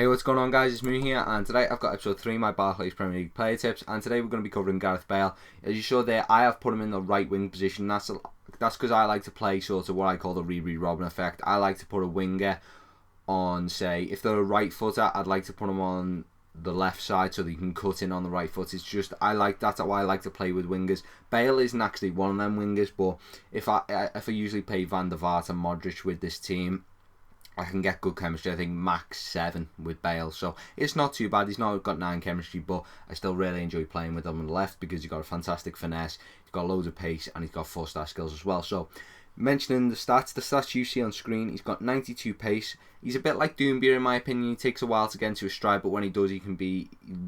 Hey, what's going on, guys? It's Moon here, and today I've got episode 3 of my Barclays Premier League player tips, and today we're going to be covering Gareth Bale. As you saw there, I have put him in the right wing position. That's because I like to play sort of what I call the Robin effect. I like to put a winger on, say, if they're a right footer, I'd like to put them on the left side so that you can cut in on the right foot. It's just, that's how I like to play with wingers. Bale isn't actually one of them wingers, but if I usually play Van der Vaart and Modric with this team, I can get good chemistry. I think max 7 with Bale, so it's not too bad. He's not got 9 chemistry, but I still really enjoy playing with him on the left because he's got a fantastic finesse, he's got loads of pace, and he's got 4-star skills as well. So, mentioning the stats you see on screen, he's got 92 pace. He's a bit like Doumbia in my opinion. He takes a while to get into his stride, but when he does, he's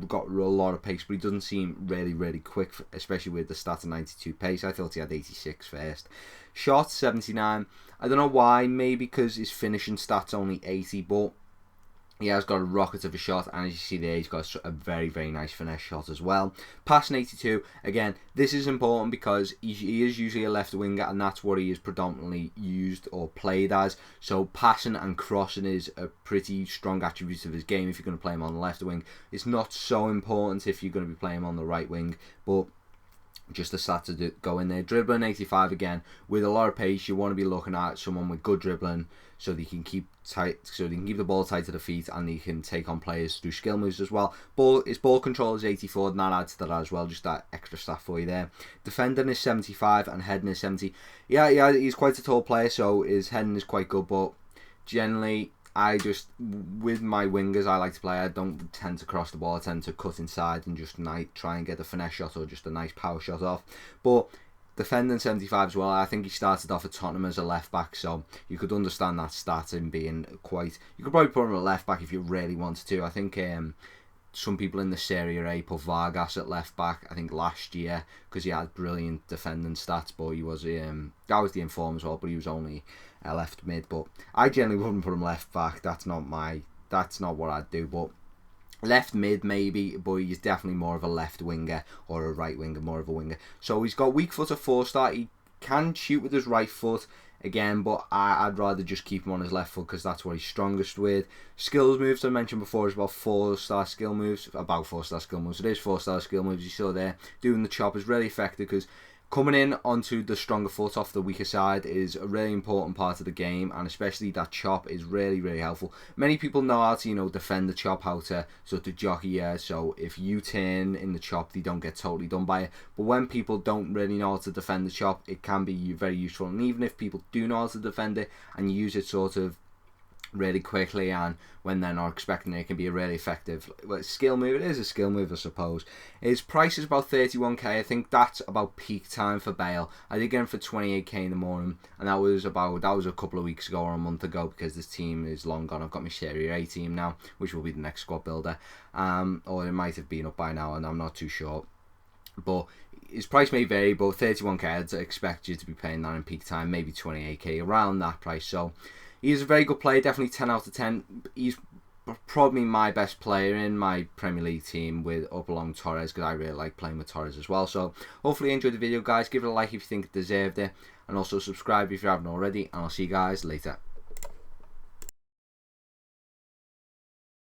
got a lot of pace, but he doesn't seem really quick, especially with the stats of 92 pace. I thought he had 86 first. Shot 79. I don't know why, maybe because his finishing stats only 80, but he has got a rocket of a shot, and as you see there, he's got a very nice finesse shot as well. Passing 82, again, this is important because he is usually a left winger, and that's what he is predominantly used or played as. So passing and crossing is a pretty strong attribute of his game if you're going to play him on the left wing. It's not so important if you're going to be playing him on the right wing, but just the stats to go in there. Dribbling 85 again, with a lot of pace. You want to be looking at someone with good dribbling so that you can keep the ball tight to the feet, and he can take on players through skill moves as well. His ball control is 84, and that adds to that as well, just that extra stat for you there. Defending is 75 and heading is 70. Yeah, he's quite a tall player, so his heading is quite good, but generally, with my wingers, I like to play, I don't tend to cross the ball, I tend to cut inside and just try and get a finesse shot or just a nice power shot off. But defending 75 as well, I think he started off at Tottenham as a left back, so you could understand that stat in being quite, you could probably put him at left back if you really wanted to. I think some people in the Serie A put Vargas at left back, I think last year, because he had brilliant defending stats, but he was that was the inform as well, but he was only left mid. But I generally wouldn't put him left back. That's not what I'd do. But left mid maybe, but he's definitely more of a left winger or a right winger, more of a winger. So he's got weak foot of 4-star. He can shoot with his right foot again, but I'd rather just keep him on his left foot because that's what he's strongest with. Skills moves I mentioned before is about 4-star skill moves. It is 4-star skill moves. You saw there, doing the chop is really effective because coming in onto the stronger foot off the weaker side is a really important part of the game, and especially that chop is really helpful. Many people know how to, defend the chop, how to sort of jockey, so if you turn in the chop, they don't get totally done by it. But when people don't really know how to defend the chop, it can be very useful. And even if people do know how to defend it and use it sort of really quickly and when they're not expecting it, it can be a really effective skill move. It is a skill move, I suppose. His price is about 31k. I think that's about peak time for Bale. I did get him for 28k in the morning, and that was a couple of weeks ago or a month ago because this team is long gone. I've got my Serie A team now, which will be the next squad builder, or it might have been up by now, and I'm not too sure. But his price may vary, but 31k, I'd expect you to be paying that in peak time, maybe 28k, around that price. So he's a very good player, definitely 10 out of 10. He's probably my best player in my Premier League team up along Torres, because I really like playing with Torres as well. So hopefully you enjoyed the video, guys. Give it a like if you think it deserved it, and also subscribe if you haven't already, and I'll see you guys later.